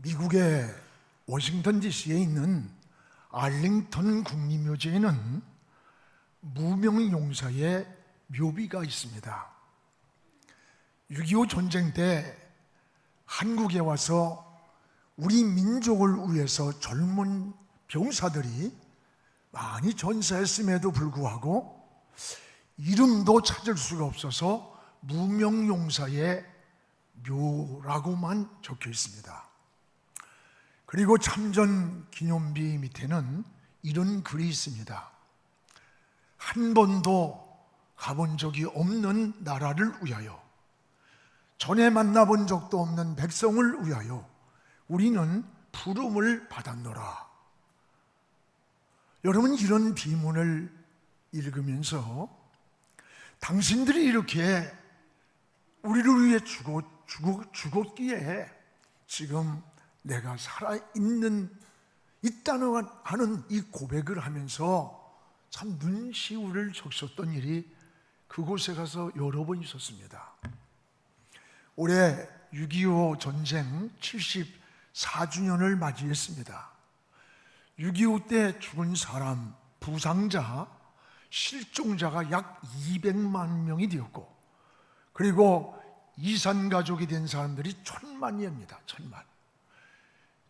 미국의 워싱턴 DC에 있는 알링턴 국립묘지에는 무명용사의 묘비가 있습니다. 6.25 전쟁 때 한국에 와서 우리 민족을 위해서 젊은 병사들이 많이 전사했음에도 불구하고 이름도 찾을 수가 없어서 무명용사의 묘라고만 적혀 있습니다. 그리고 참전 기념비 밑에는 이런 글이 있습니다. 한 번도 가본 적이 없는 나라를 위하여, 전에 만나본 적도 없는 백성을 위하여 우리는 부름을 받았노라. 여러분, 이런 비문을 읽으면서 당신들이 이렇게 우리를 위해 죽었기에 지금 내가 살아있는 있다는 하는 이 고백을 하면서 참 눈시울을 적셨던 일이 그곳에 가서 여러 번 있었습니다. 올해 6.25 전쟁 74주년을 맞이했습니다. 6.25 때 죽은 사람, 부상자, 실종자가 약 200만 명이 되었고, 그리고 이산 가족이 된 사람들이 1000만이입니다. 1000만.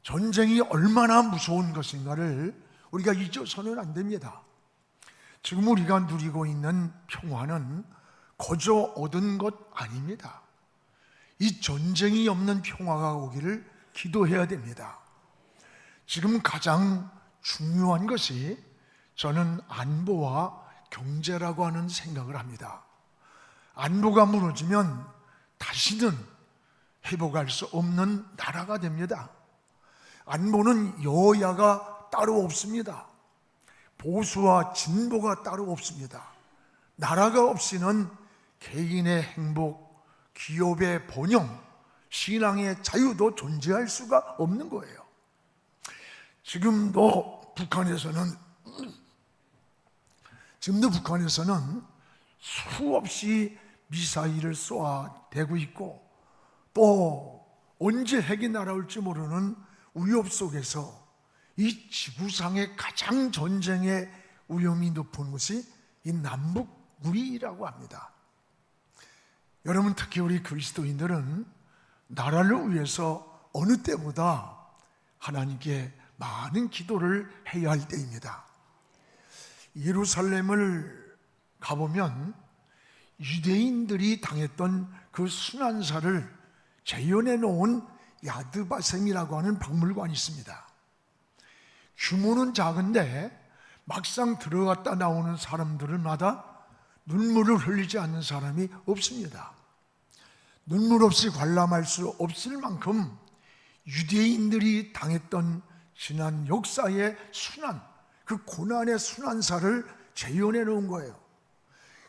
전쟁이 얼마나 무서운 것인가를 우리가 잊어서는 안 됩니다. 지금 우리가 누리고 있는 평화는 거저 얻은 것 아닙니다. 이 전쟁이 없는 평화가 오기를 기도해야 됩니다. 지금 가장 중요한 것이 저는 안보와 경제라고 하는 생각을 합니다. 안보가 무너지면 다시는 회복할 수 없는 나라가 됩니다. 안보는 여야가 따로 없습니다. 보수와 진보가 따로 없습니다. 나라가 없이는 개인의 행복, 기업의 번영, 신앙의 자유도 존재할 수가 없는 거예요. 지금도 북한에서는 수없이 미사일을 쏘아대고 있고, 또 언제 핵이 날아올지 모르는 위협 속에서 이 지구상의 가장 전쟁의 위험이 높은 것이 이 남북 무리라고 합니다. 여러분, 특히 우리 그리스도인들은 나라를 위해서 어느 때보다 하나님께 많은 기도를 해야 할 때입니다. 예루살렘을 가보면 유대인들이 당했던 그 순환사를 재현해 놓은 야드바셈이라고 하는 박물관이 있습니다. 규모는 작은데 막상 들어갔다 나오는 사람들마다 눈물을 흘리지 않는 사람이 없습니다. 눈물 없이 관람할 수 없을 만큼 유대인들이 당했던 지난 역사의 순환, 그 고난의 순환사를 재현해 놓은 거예요.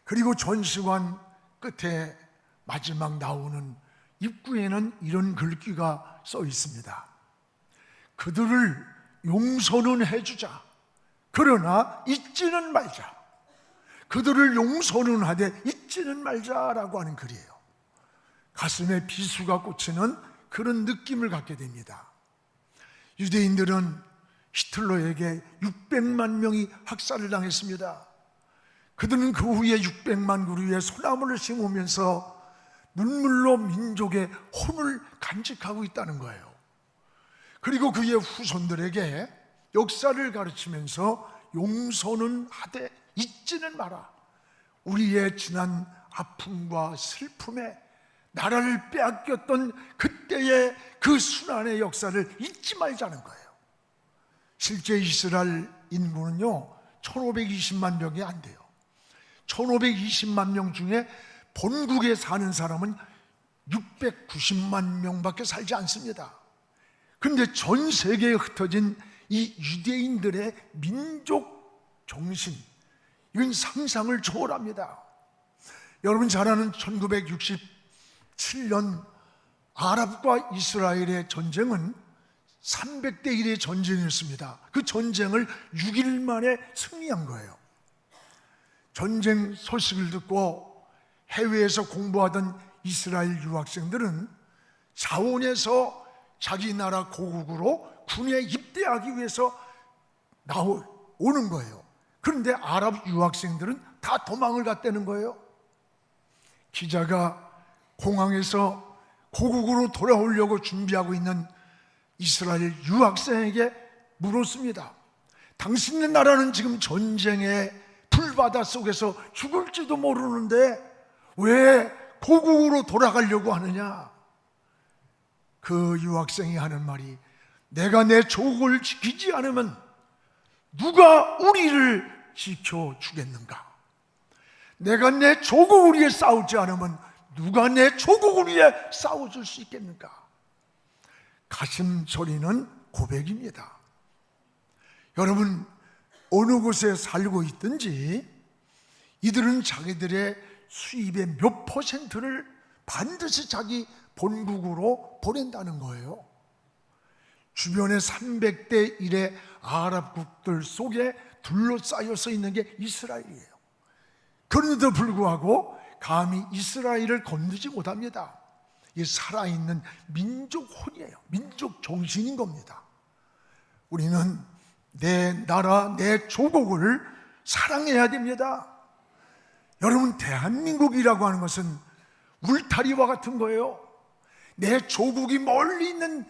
그리고 전시관 끝에 마지막 나오는 입구에는 이런 글귀가 써 있습니다. 그들을 용서는 해주자, 그러나 잊지는 말자. 그들을 용서는 하되 잊지는 말자라고 하는 글이에요. 가슴에 비수가 꽂히는 그런 느낌을 갖게 됩니다. 유대인들은 히틀러에게 600만 명이 학살을 당했습니다. 그들은 그 후에 600만 그루에 소나무를 심으면서 눈물로 민족의 혼을 간직하고 있다는 거예요. 그리고 그의 후손들에게 역사를 가르치면서 용서는 하되 잊지는 마라. 우리의 지난 아픔과 슬픔에 나라를 빼앗겼던 그때의 그 순환의 역사를 잊지 말자는 거예요. 실제 이스라엘 인구는요 1520만 명이 안 돼요. 1520만 명 중에 본국에 사는 사람은 690만 명밖에 살지 않습니다. 그런데 전 세계에 흩어진 이 유대인들의 민족 정신, 이건 상상을 초월합니다. 여러분 잘 아는 1967년 아랍과 이스라엘의 전쟁은 300대 1의 전쟁이었습니다. 그 전쟁을 6일 만에 승리한 거예요. 전쟁 소식을 듣고 해외에서 공부하던 이스라엘 유학생들은 자원에서 자기 나라 고국으로 군에 입대하기 위해서 오는 거예요. 그런데 아랍 유학생들은 다 도망을 갔다는 거예요. 기자가 공항에서 고국으로 돌아오려고 준비하고 있는 이스라엘 유학생에게 물었습니다. 당신의 나라는 지금 전쟁의 불바다 속에서 죽을지도 모르는데 왜 고국으로 돌아가려고 하느냐? 그 유학생이 하는 말이, 내가 내 조국을 지키지 않으면 누가 우리를 지켜주겠는가? 내가 내 조국을 위해 싸우지 않으면 누가 내 조국을 위해 싸워줄 수 있겠는가? 가슴 저리는 고백입니다. 여러분, 어느 곳에 살고 있든지 이들은 자기들의 수입의 몇 퍼센트를 반드시 자기 본국으로 보낸다는 거예요. 주변에 300대 1의 아랍국들 속에 둘러싸여서 있는 게 이스라엘이에요. 그런데도 불구하고 감히 이스라엘을 건드지 못합니다. 이 살아있는 민족 혼이에요. 민족 정신인 겁니다. 우리는 내 나라, 내 조국을 사랑해야 됩니다. 여러분, 대한민국이라고 하는 것은 울타리와 같은 거예요. 내 조국이 멀리 있는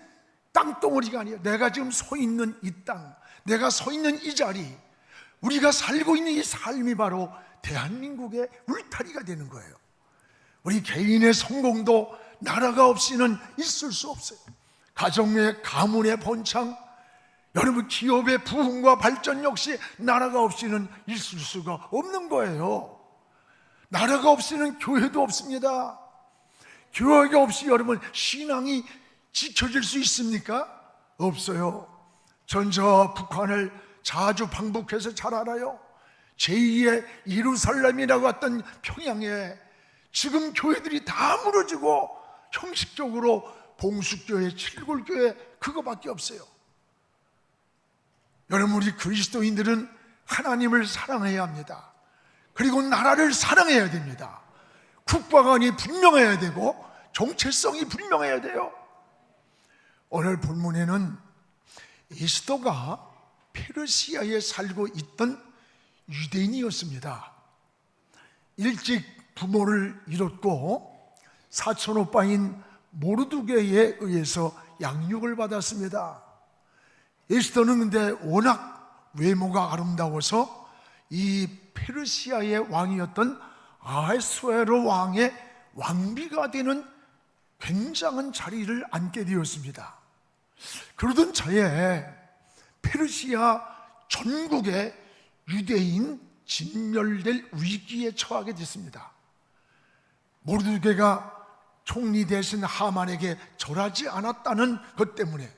땅덩어리가 아니에요. 내가 지금 서 있는 이 땅, 내가 서 있는 이 자리, 우리가 살고 있는 이 삶이 바로 대한민국의 울타리가 되는 거예요. 우리 개인의 성공도 나라가 없이는 있을 수 없어요. 가정의 가문의 번창, 여러분 기업의 부흥과 발전 역시 나라가 없이는 있을 수가 없는 거예요. 나라가 없이는 교회도 없습니다. 교회가 없이 여러분 신앙이 지켜질 수 있습니까? 없어요. 전 저 북한을 자주 방북해서 잘 알아요. 제2의 예루살렘이라고 했던 평양에 지금 교회들이 다 무너지고 형식적으로 봉숙교회, 칠골교회 그거밖에 없어요. 여러분, 우리 그리스도인들은 하나님을 사랑해야 합니다. 그리고 나라를 사랑해야 됩니다. 국가관이 분명해야 되고 정체성이 분명해야 돼요. 오늘 본문에는 에스더가 페르시아에 살고 있던 유대인이었습니다. 일찍 부모를 잃었고 사촌 오빠인 모르드게에 의해서 양육을 받았습니다. 에스더는 근데 워낙 외모가 아름다워서 이 페르시아의 왕이었던 아하수에로 왕의 왕비가 되는 굉장한 자리를 앉게 되었습니다. 그러던 차에 페르시아 전국의 유대인 진멸될 위기에 처하게 됐습니다. 모르드게가 총리 대신 하만에게 절하지 않았다는 것 때문에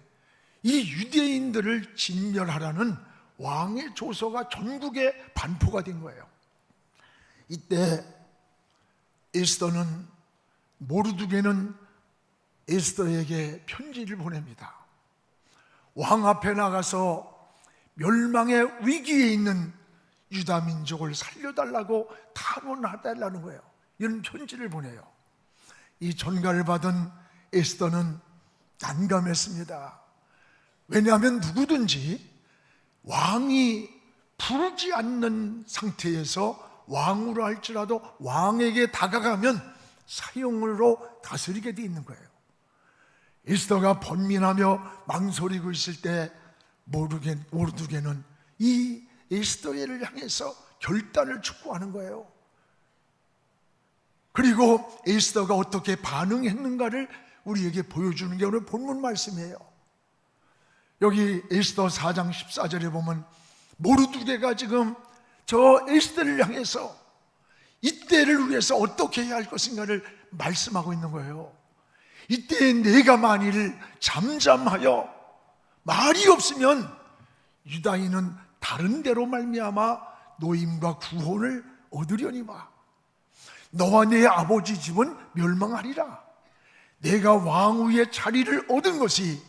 이 유대인들을 진멸하라는 왕의 조서가 전국에 반포가 된 거예요. 이때 에스더는, 모르드게는 에스더에게 편지를 보냅니다. 왕 앞에 나가서 멸망의 위기에 있는 유다 민족을 살려달라고 탄원해달라는 거예요. 이런 편지를 보내요. 이 전가를 받은 에스더는 난감했습니다. 왜냐하면 누구든지 왕이 부르지 않는 상태에서 왕으로 할지라도 왕에게 다가가면 사형으로 다스리게 돼 있는 거예요. 에스더가 번민하며 망설이고 있을 때 모르드게는 이 에스더를 향해서 결단을 촉구하는 거예요. 그리고 에스더가 어떻게 반응했는가를 우리에게 보여주는 게 오늘 본문 말씀이에요. 여기 에스더 4장 14절에 보면 모르드게가 지금 저 에스더를 향해서 이때를 위해서 어떻게 해야 할 것인가를 말씀하고 있는 거예요. 이때 내가 만일 잠잠하여 말이 없으면 유다인은 다른 데로 말미암아 노임과 구원을 얻으려니와 너와 네 아버지 집은 멸망하리라. 내가 왕위의 자리를 얻은 것이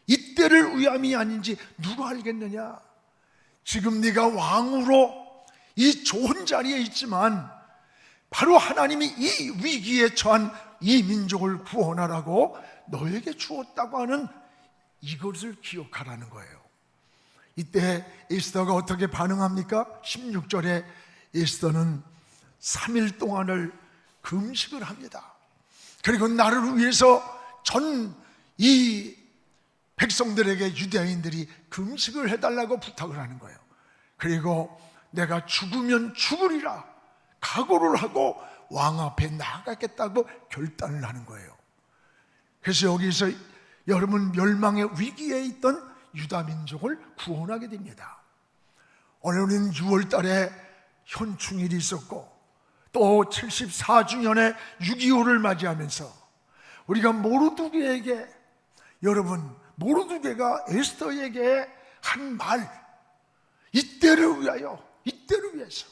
이때를 위함이 아닌지 누가 알겠느냐. 지금 네가 왕으로 이 좋은 자리에 있지만 바로 하나님이 이 위기에 처한 이 민족을 구원하라고 너에게 주었다고 하는 이것을 기억하라는 거예요. 이때 에스더가 어떻게 반응합니까? 16절에 에스더는 3일 동안을 금식을 합니다. 그리고 나를 위해서 전 이 백성들에게 유대인들이 금식을 해달라고 부탁을 하는 거예요. 그리고 내가 죽으면 죽으리라 각오를 하고 왕 앞에 나가겠다고 결단을 하는 거예요. 그래서 여기서 여러분, 멸망의 위기에 있던 유다 민족을 구원하게 됩니다. 오늘은 6월 달에 현충일이 있었고 또 74주년의 6.25를 맞이하면서 우리가 모르드게에게, 여러분, 모르드게가 에스더에게 한 말, 이때를 위하여, 이때를 위해서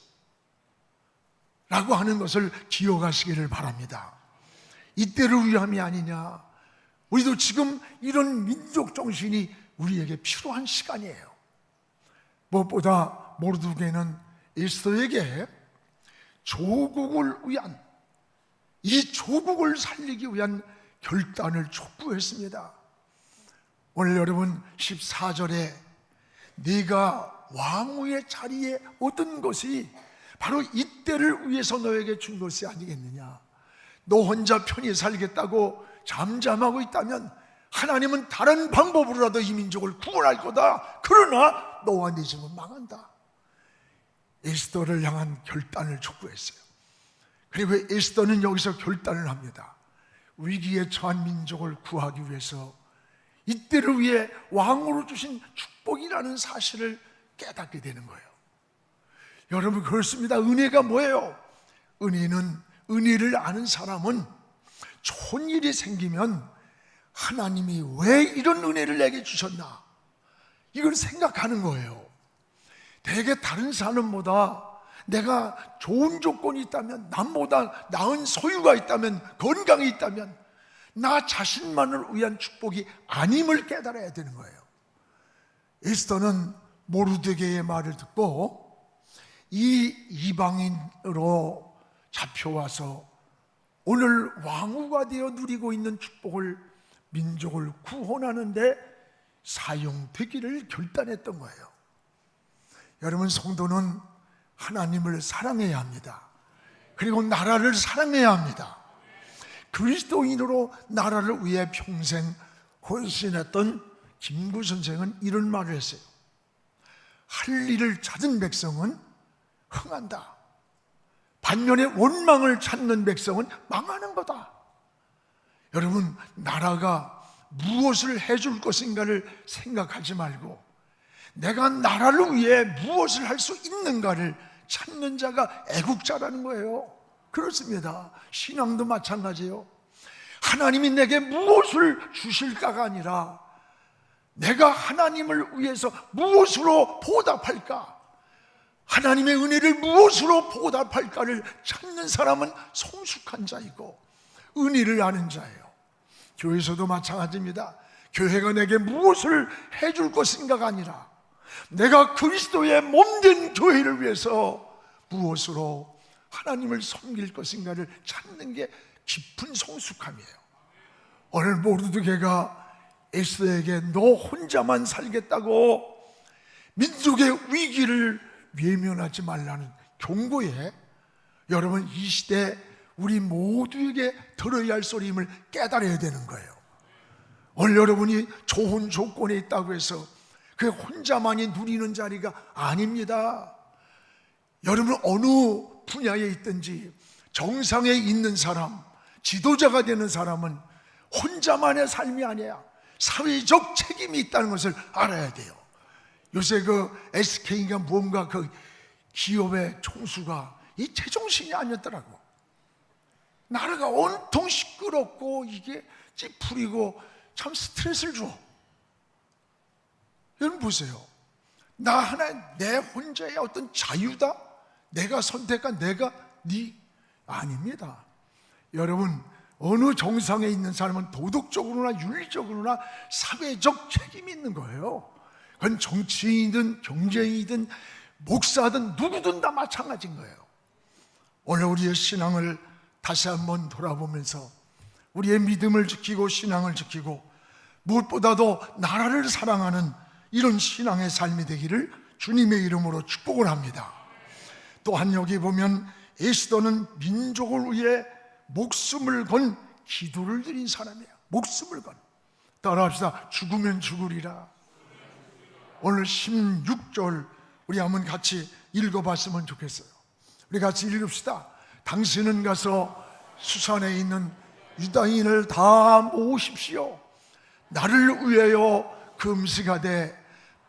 라고 하는 것을 기억하시기를 바랍니다. 이때를 위함이 아니냐. 우리도 지금 이런 민족 정신이 우리에게 필요한 시간이에요. 무엇보다 모르드게는 에스더에게 조국을 위한, 이 조국을 살리기 위한 결단을 촉구했습니다. 오늘 여러분 14절에 네가 왕후의 자리에 얻은 것이 바로 이때를 위해서 너에게 준 것이 아니겠느냐. 너 혼자 편히 살겠다고 잠잠하고 있다면 하나님은 다른 방법으로라도 이 민족을 구원할 거다. 그러나 너와 네 집은 망한다. 에스더를 향한 결단을 촉구했어요. 그리고 에스더는 여기서 결단을 합니다. 위기에 처한 민족을 구하기 위해서 이때를 위해 왕으로 주신 축복이라는 사실을 깨닫게 되는 거예요. 여러분, 그렇습니다. 은혜가 뭐예요? 은혜는, 은혜를 아는 사람은 좋은 일이 생기면 하나님이 왜 이런 은혜를 내게 주셨나, 이걸 생각하는 거예요. 대개 다른 사람보다 내가 좋은 조건이 있다면, 남보다 나은 소유가 있다면, 건강이 있다면 나 자신만을 위한 축복이 아님을 깨달아야 되는 거예요. 에스더는 모르드게의 말을 듣고 이 이방인으로 잡혀와서 오늘 왕후가 되어 누리고 있는 축복을, 민족을 구원하는 데 사용되기를 결단했던 거예요. 여러분, 성도는 하나님을 사랑해야 합니다. 그리고 나라를 사랑해야 합니다. 그리스도인으로 나라를 위해 평생 헌신했던 김구 선생은 이런 말을 했어요. 할 일을 찾은 백성은 흥한다. 반면에 원망을 찾는 백성은 망하는 거다. 여러분, 나라가 무엇을 해줄 것인가를 생각하지 말고 내가 나라를 위해 무엇을 할 수 있는가를 찾는 자가 애국자라는 거예요. 그렇습니다. 신앙도 마찬가지예요. 하나님이 내게 무엇을 주실까가 아니라 내가 하나님을 위해서 무엇으로 보답할까, 하나님의 은혜를 무엇으로 보답할까를 찾는 사람은 성숙한 자이고 은혜를 아는 자예요. 교회에서도 마찬가지입니다. 교회가 내게 무엇을 해줄 것인가가 아니라 내가 그리스도의 몸된 교회를 위해서 무엇으로 하나님을 섬길 것인가를 찾는 게 깊은 성숙함이에요. 오늘 모르드게가 에스더에게 너 혼자만 살겠다고 민족의 위기를 외면하지 말라는 경고에, 여러분, 이 시대 우리 모두에게 들어야 할 소리임을 깨달아야 되는 거예요. 오늘 여러분이 좋은 조건에 있다고 해서 그 혼자만이 누리는 자리가 아닙니다. 여러분, 어느 분야에 있든지 정상에 있는 사람, 지도자가 되는 사람은 혼자만의 삶이 아니야. 사회적 책임이 있다는 것을 알아야 돼요. 요새 그 SK인가 뭔가 그 기업의 총수가 이 제정신이 아니었더라고. 나라가 온통 시끄럽고 이게 찌푸리고 참 스트레스를 줘. 여러분 보세요. 나 하나 내 혼자의 어떤 자유다? 내가 선택한 내가 아닙니다. 여러분, 어느 정상에 있는 사람은 도덕적으로나 윤리적으로나 사회적 책임이 있는 거예요. 그건 정치인이든 경제인이든 목사든 누구든 다 마찬가지인 거예요. 오늘 우리의 신앙을 다시 한번 돌아보면서 우리의 믿음을 지키고 신앙을 지키고 무엇보다도 나라를 사랑하는 이런 신앙의 삶이 되기를 주님의 이름으로 축복을 합니다. 또한 여기 보면 에스더는 민족을 위해 목숨을 건 기도를 드린 사람이에요. 목숨을 건. 따라합시다. 죽으면 죽으리라. 오늘 16절 우리 한번 같이 읽어봤으면 좋겠어요. 우리 같이 읽읍시다. 당신은 가서 수산에 있는 유다인을 다 모으십시오. 나를 위하여 금식하되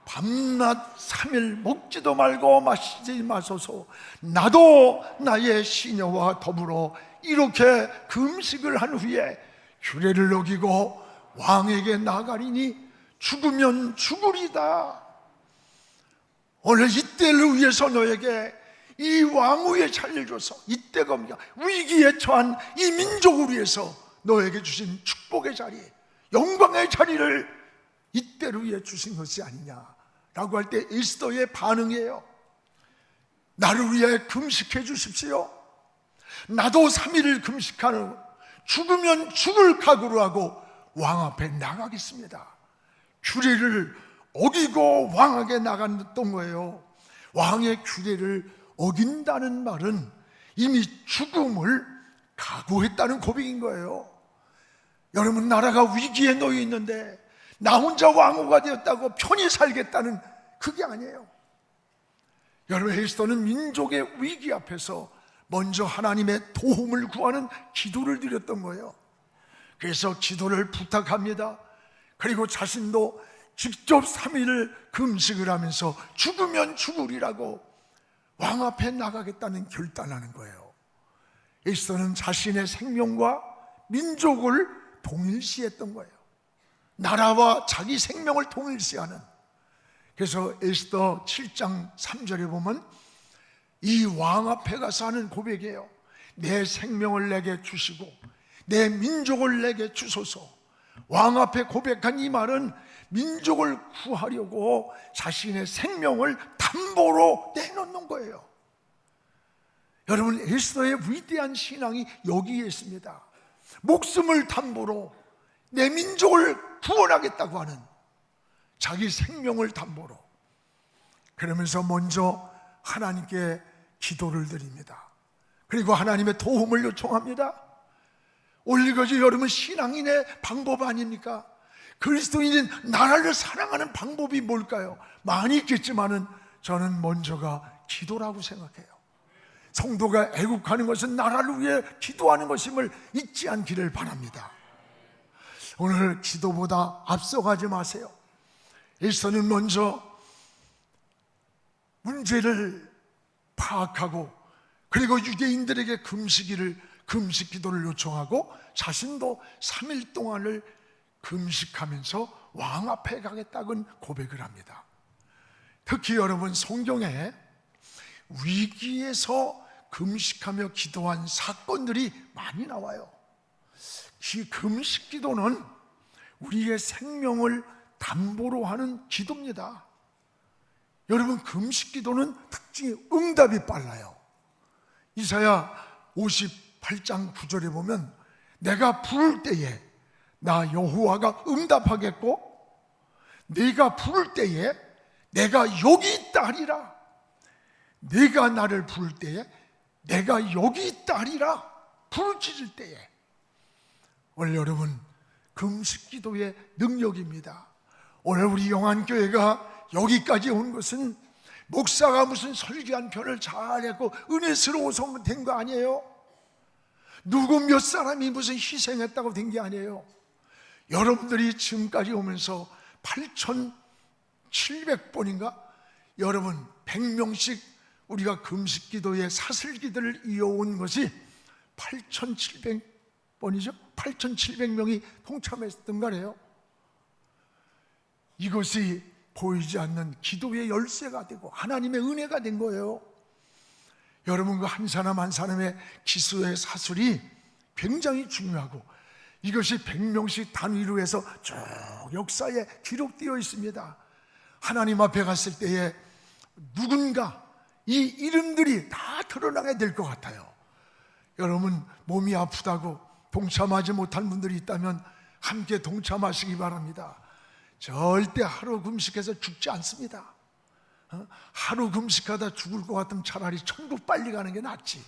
밤낮 3일 먹지도 말고 마시지 마소서. 나도 나의 시녀와 더불어 이렇게 금식을 한 후에 규례를 어기고 왕에게 나가리니 죽으면 죽으리다. 오늘 이때를 위해서 너에게 이 왕후의 자리를 줘서 이때가 위기에 처한 이 민족을 위해서 너에게 주신 축복의 자리, 영광의 자리를 이때를 위해 주신 것이 아니냐라고 할 때 에스더의 반응이에요. 나를 위해 금식해 주십시오. 나도 3일을 금식하는, 죽으면 죽을 각오로 하고 왕 앞에 나가겠습니다. 규례를 어기고 왕에게 나갔던 거예요. 왕의 규례를 어긴다는 말은 이미 죽음을 각오했다는 고백인 거예요. 여러분, 나라가 위기에 놓여 있는데 나 혼자 왕후가 되었다고 편히 살겠다는 그게 아니에요. 여러분, 에스더는 민족의 위기 앞에서 먼저 하나님의 도움을 구하는 기도를 드렸던 거예요. 그래서 기도를 부탁합니다. 그리고 자신도 직접 3일을 금식을 하면서 죽으면 죽으리라고 왕 앞에 나가겠다는 결단하는 거예요. 에스더는 자신의 생명과 민족을 동일시했던 거예요. 나라와 자기 생명을 동일시하는. 그래서 에스더 7장 3절에 보면 이 왕 앞에 가서 하는 고백이에요. 내 생명을 내게 주시고 내 민족을 내게 주소서. 왕 앞에 고백한 이 말은 민족을 구하려고 자신의 생명을 담보로 내놓는 거예요. 여러분, 에스더의 위대한 신앙이 여기에 있습니다. 목숨을 담보로 내 민족을 구원하겠다고 하는, 자기 생명을 담보로. 그러면서 먼저 하나님께 기도를 드립니다. 그리고 하나님의 도움을 요청합니다. 올리거지 여러분, 신앙인의 방법 아닙니까? 그리스도인인 나라를 사랑하는 방법이 뭘까요? 많이 있겠지만은 저는 먼저가 기도라고 생각해요. 성도가 애국하는 것은 나라를 위해 기도하는 것임을 잊지 않기를 바랍니다. 오늘 기도보다 앞서가지 마세요. 에스더는 먼저 문제를 파악하고 그리고 유대인들에게 금식 기도를 요청하고 자신도 3일 동안을 금식하면서 왕 앞에 가겠다는 고백을 합니다. 특히 여러분, 성경에 위기에서 금식하며 기도한 사건들이 많이 나와요. 이 금식 기도는 우리의 생명을 담보로 하는 기도입니다. 여러분, 금식 기도는 특징이 응답이 빨라요. 이사야 58장 9절에 보면 내가 부를 때에 나 여호와가 응답하겠고 네가 부를 때에 내가 여기 있다 하리라. 네가 나를 부를 때에 내가 여기 있다 하리라. 부르짖을 때에. 오늘 여러분, 금식 기도의 능력입니다. 오늘 우리 영안교회가 여기까지 온 것은 목사가 무슨 설교한 편을 잘했고 은혜스러워서 된 거 아니에요. 누구 몇 사람이 무슨 희생했다고 된 게 아니에요. 여러분들이 지금까지 오면서 8,700번인가? 여러분 100명씩 우리가 금식기도의 사슬기도를 이어온 것이 8,700번이죠? 8,700명이 동참했던 거래요. 이것이 보이지 않는 기도의 열쇠가 되고 하나님의 은혜가 된 거예요. 여러분, 그 한 사람 한 사람의 기도의 사슬이 굉장히 중요하고 이것이 100명씩 단위로 해서 쭉 역사에 기록되어 있습니다. 하나님 앞에 갔을 때에 누군가 이 이름들이 다 드러나게 될 것 같아요. 여러분, 몸이 아프다고 동참하지 못한 분들이 있다면 함께 동참하시기 바랍니다. 절대 하루 금식해서 죽지 않습니다. 하루 금식하다 죽을 것 같으면 차라리 천국 빨리 가는 게 낫지.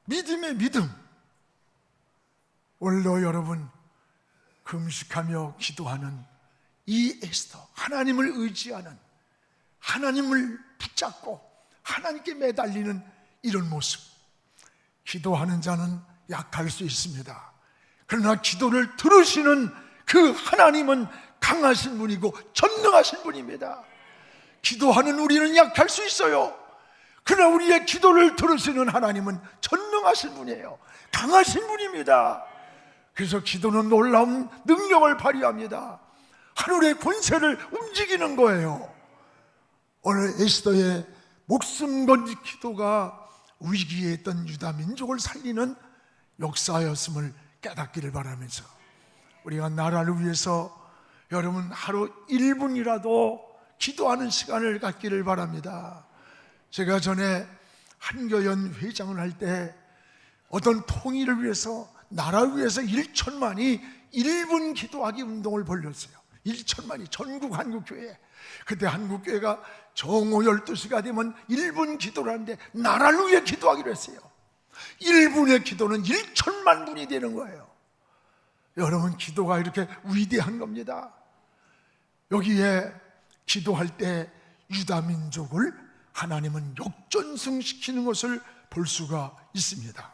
믿음의 믿음. 오늘도 여러분 금식하며 기도하는 이 에스더, 하나님을 의지하는, 하나님을 붙잡고 하나님께 매달리는 이런 모습. 기도하는 자는 약할 수 있습니다. 그러나 기도를 들으시는 그 하나님은 강하신 분이고 전능하신 분입니다. 기도하는 우리는 약할 수 있어요. 그러나 우리의 기도를 들으시는 하나님은 전능하신 분이에요. 강하신 분입니다. 그래서 기도는 놀라운 능력을 발휘합니다. 하늘의 권세를 움직이는 거예요. 오늘 에스더의 목숨 건지 기도가 위기에 있던 유다 민족을 살리는 역사였음을 깨닫기를 바라면서, 우리가 나라를 위해서 여러분 하루 1분이라도 기도하는 시간을 갖기를 바랍니다. 제가 전에 한교연 회장을 할 때 어떤 통일을 위해서, 나라를 위해서 1천만이 1분 기도하기 운동을 벌였어요. 1천만이 전국 한국교회. 그때 한국교회가 정오 12시가 되면 1분 기도를 하는데 나라를 위해 기도하기로 했어요. 1분의 기도는 1천만 분이 되는 거예요. 여러분, 기도가 이렇게 위대한 겁니다. 여기에 기도할 때 유다 민족을 하나님은 역전승시키는 것을 볼 수가 있습니다.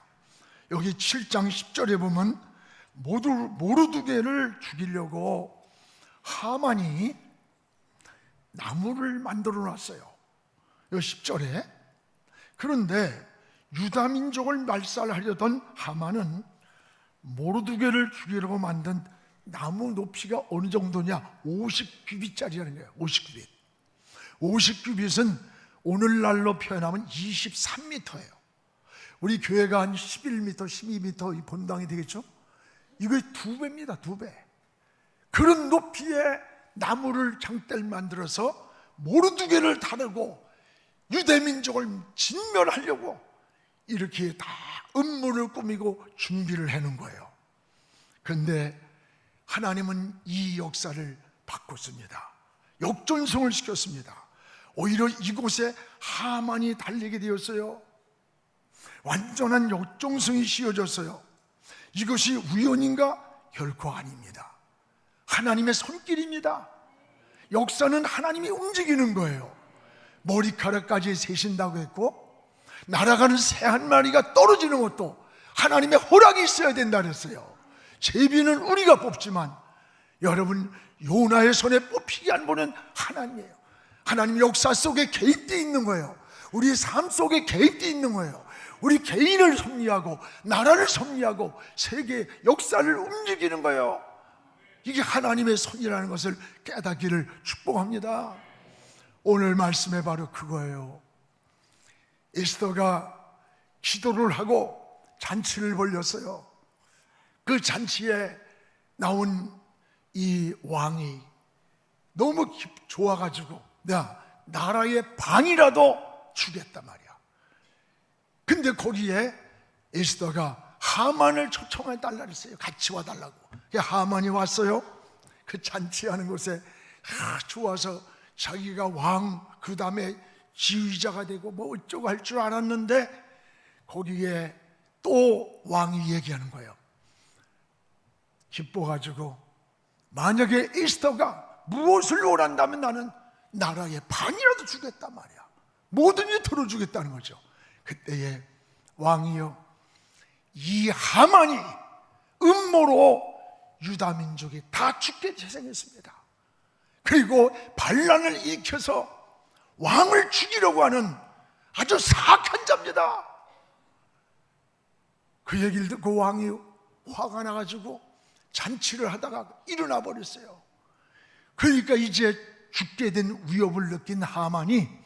여기 7장 10절에 보면 모르드게를 죽이려고 하만이 나무를 만들어 놨어요. 여기 10절에. 그런데 유다 민족을 말살하려던 하만은 모르드게를 죽이려고 만든 나무 높이가 어느 정도냐? 50규빗짜리라는 거예요. 50규빗. 50규빗은 오늘날로 표현하면 23m예요. 우리 교회가 한 11m, 12m 이 본당이 되겠죠? 이거 2배입니다. 2배. 그런 높이의 나무를 장대를 만들어서 모르드게를 다루고 유대민족을 진멸하려고 이렇게 다 음모를 꾸미고 준비를 해놓은 거예요. 그런데 하나님은 이 역사를 바꿨습니다. 역전승을 시켰습니다. 오히려 이곳에 하만이 달리게 되었어요. 완전한 역전승이 씌워졌어요. 이것이 우연인가? 결코 아닙니다. 하나님의 손길입니다. 역사는 하나님이 움직이는 거예요. 머리카락까지 세신다고 했고, 날아가는 새 한 마리가 떨어지는 것도 하나님의 허락이 있어야 된다 그랬어요. 제비는 우리가 뽑지만 여러분, 요나의 손에 뽑히게 한 분은 하나님이에요. 하나님 역사 속에 개입되어 있는 거예요. 우리 삶 속에 개입되어 있는 거예요. 우리 개인을 섭리하고 나라를 섭리하고 세계 역사를 움직이는 거예요. 이게 하나님의 손이라는 것을 깨닫기를 축복합니다. 오늘 말씀에 바로 그거예요. 에스더가 기도를 하고 잔치를 벌였어요. 그 잔치에 나온 이 왕이 너무 좋아가지고 내가 나라의 반이라도 주겠단 말이야. 근데 거기에 에스더가 하만을 초청해달라 그랬어요. 같이 와달라고. 하만이 왔어요. 그 잔치하는 곳에 좋아서 자기가 왕, 그 다음에 지휘자가 되고 뭐 어쩌고 할 줄 알았는데 거기에 또 왕이 얘기하는 거예요. 기뻐가지고 만약에 에스더가 무엇을 원한다면 나는 나라의 반이라도 주겠단 말이야. 뭐든지 들어주겠다는 거죠. 그때에 왕이요, 이 하만이 음모로 유다 민족이 다 죽게 재생했습니다. 그리고 반란을 일으켜서 왕을 죽이려고 하는 아주 사악한 자입니다. 그 얘기를 듣고 왕이 화가 나가지고 잔치를 하다가 일어나 버렸어요. 그러니까 이제 죽게 된 위협을 느낀 하만이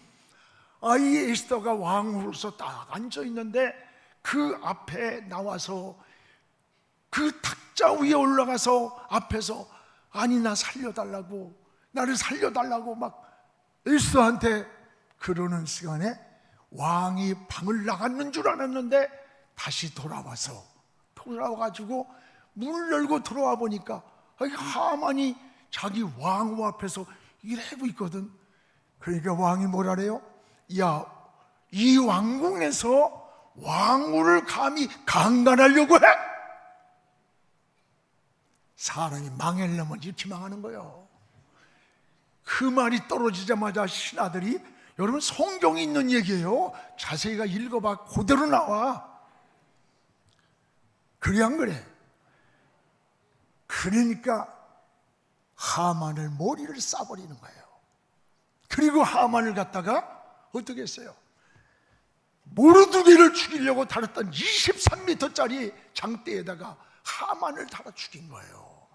이 에스더가 왕으로서 딱 앉아 있는데 그 앞에 나와서 그 탁자 위에 올라가서 앞에서 아니 나 살려달라고, 나를 살려달라고 막 에스더한테 그러는 시간에 왕이 방을 나갔는 줄 알았는데 다시 돌아와가지고 문을 열고 들어와 보니까 하만이 자기 왕후 앞에서 일하고 있거든. 그러니까 왕이 뭐라래요? 야, 이 왕궁에서 왕후를 감히 강간하려고 해? 사람이 망하려면 이렇게 망하는 거예요. 그 말이 떨어지자마자 신하들이, 여러분 성경에 있는 얘기예요. 자세히가 읽어봐. 그대로 나와. 그래 안 그래? 그러니까 하만을 머리를 싸버리는 거예요. 그리고 하만을 갖다가 어떻게 했어요? 모르드게를 죽이려고 달았던 23m짜리 장대에다가 하만을 달아 죽인 거예요.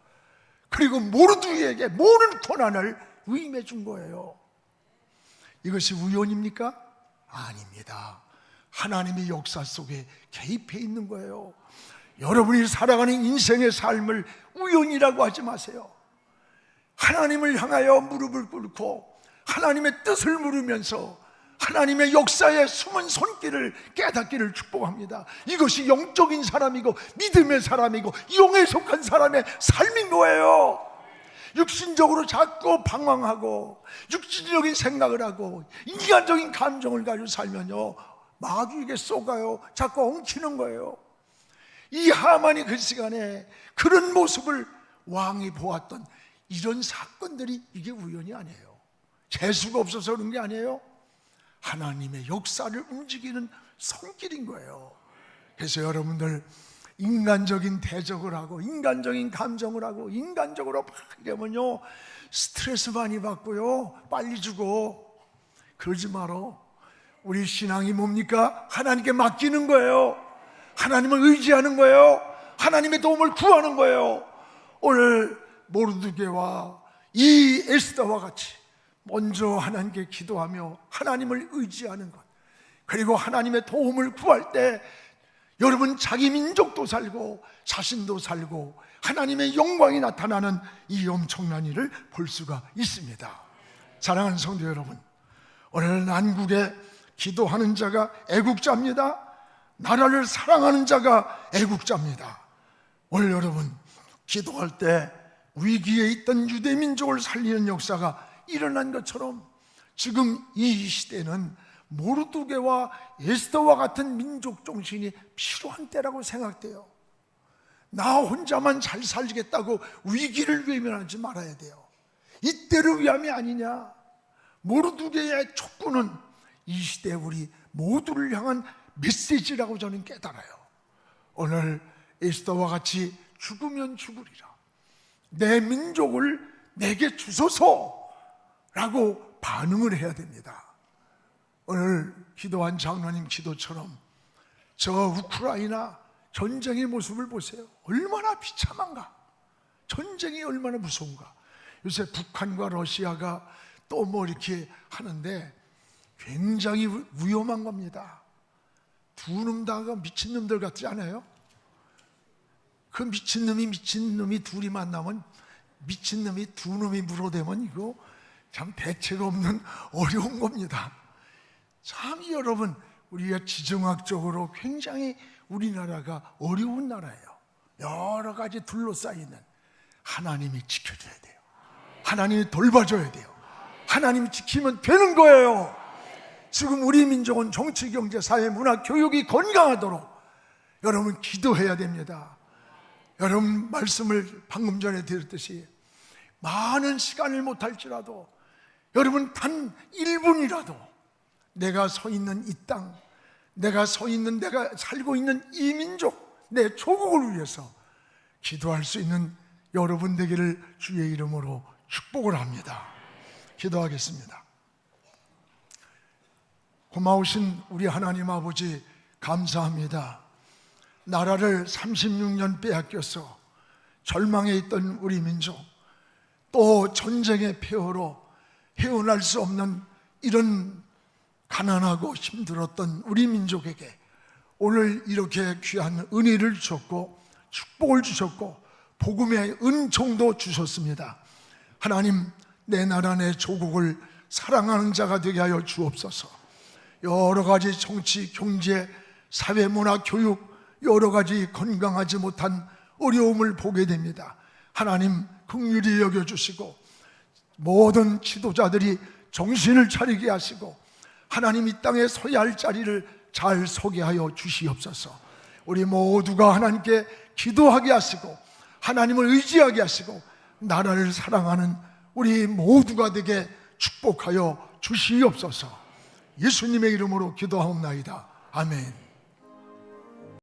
그리고 모르드게에게 모든 고난을 위임해 준 거예요. 이것이 우연입니까? 아닙니다. 하나님의 역사 속에 개입해 있는 거예요. 여러분이 살아가는 인생의 삶을 우연이라고 하지 마세요. 하나님을 향하여 무릎을 꿇고 하나님의 뜻을 물으면서 하나님의 역사의 숨은 손길을 깨닫기를 축복합니다. 이것이 영적인 사람이고 믿음의 사람이고 영에 속한 사람의 삶인 거예요. 육신적으로 자꾸 방황하고 육신적인 생각을 하고 인간적인 감정을 가지고 살면요, 마귀에게 쏘가요. 자꾸 엉키는 거예요. 이 하만이 그 시간에 그런 모습을 왕이 보았던 이런 사건들이, 이게 우연이 아니에요. 재수가 없어서 그런 게 아니에요. 하나님의 역사를 움직이는 손길인 거예요. 그래서 여러분들 인간적인 대적을 하고 인간적인 감정을 하고 인간적으로 막 이러면요 스트레스 많이 받고요 빨리 죽어. 그러지 말어. 우리 신앙이 뭡니까? 하나님께 맡기는 거예요. 하나님을 의지하는 거예요. 하나님의 도움을 구하는 거예요. 오늘 모르드게와 이 에스더와 같이 먼저 하나님께 기도하며 하나님을 의지하는 것, 그리고 하나님의 도움을 구할 때 여러분 자기 민족도 살고 자신도 살고 하나님의 영광이 나타나는 이 엄청난 일을 볼 수가 있습니다. 사랑하는 성도 여러분, 오늘 난국에 기도하는 자가 애국자입니다. 나라를 사랑하는 자가 애국자입니다. 오늘 여러분 기도할 때 위기에 있던 유대 민족을 살리는 역사가 일어난 것처럼 지금 이 시대는 모르드게와 에스더와 같은 민족 정신이 필요한 때라고 생각돼요. 나 혼자만 잘 살겠다고 위기를 외면하지 말아야 돼요. 이때를 위함이 아니냐. 모르드게의 촉구는 이 시대 우리 모두를 향한 메시지라고 저는 깨달아요. 오늘 에스더와 같이 죽으면 죽으리라, 내 민족을 내게 주소서 라고 반응을 해야 됩니다. 오늘 기도한 장로님 기도처럼 저 우크라이나 전쟁의 모습을 보세요. 얼마나 비참한가. 전쟁이 얼마나 무서운가. 요새 북한과 러시아가 또 뭐 이렇게 하는데 굉장히 위험한 겁니다. 두 놈 다가 미친놈들 같지 않아요? 그 미친놈이 둘이 만나면, 미친놈이 두 놈이 물어대면 이거 참 대책 없는 어려운 겁니다. 참 여러분, 우리가 지정학적으로 굉장히 우리나라가 어려운 나라예요. 여러 가지 둘러싸이는. 하나님이 지켜줘야 돼요. 하나님이 돌봐줘야 돼요. 하나님이 지키면 되는 거예요. 지금 우리 민족은 정치, 경제, 사회, 문화, 교육이 건강하도록 여러분 기도해야 됩니다. 여러분 말씀을 방금 전에 드렸듯이 많은 시간을 못할지라도 여러분 단 1분이라도 내가 서 있는 이 땅, 내가 살고 있는 이 민족, 내 조국을 위해서 기도할 수 있는 여러분 되기를 주의 이름으로 축복을 합니다. 기도하겠습니다. 고마우신 우리 하나님 아버지 감사합니다. 나라를 36년 빼앗겨서 절망에 있던 우리 민족, 또 전쟁의 폐허로 헤어날 수 없는 이런 가난하고 힘들었던 우리 민족에게 오늘 이렇게 귀한 은혜를 주셨고 축복을 주셨고 복음의 은총도 주셨습니다. 하나님, 내 나라 내 조국을 사랑하는 자가 되게 하여 주옵소서. 여러 가지 정치, 경제, 사회, 문화, 교육 여러 가지 건강하지 못한 어려움을 보게 됩니다. 하나님 긍휼히 여겨주시고 모든 지도자들이 정신을 차리게 하시고 하나님 이 땅에 서야 할 자리를 잘 서게 하여 주시옵소서. 우리 모두가 하나님께 기도하게 하시고 하나님을 의지하게 하시고 나라를 사랑하는 우리 모두가 되게 축복하여 주시옵소서. 예수님의 이름으로 기도하옵나이다. 아멘.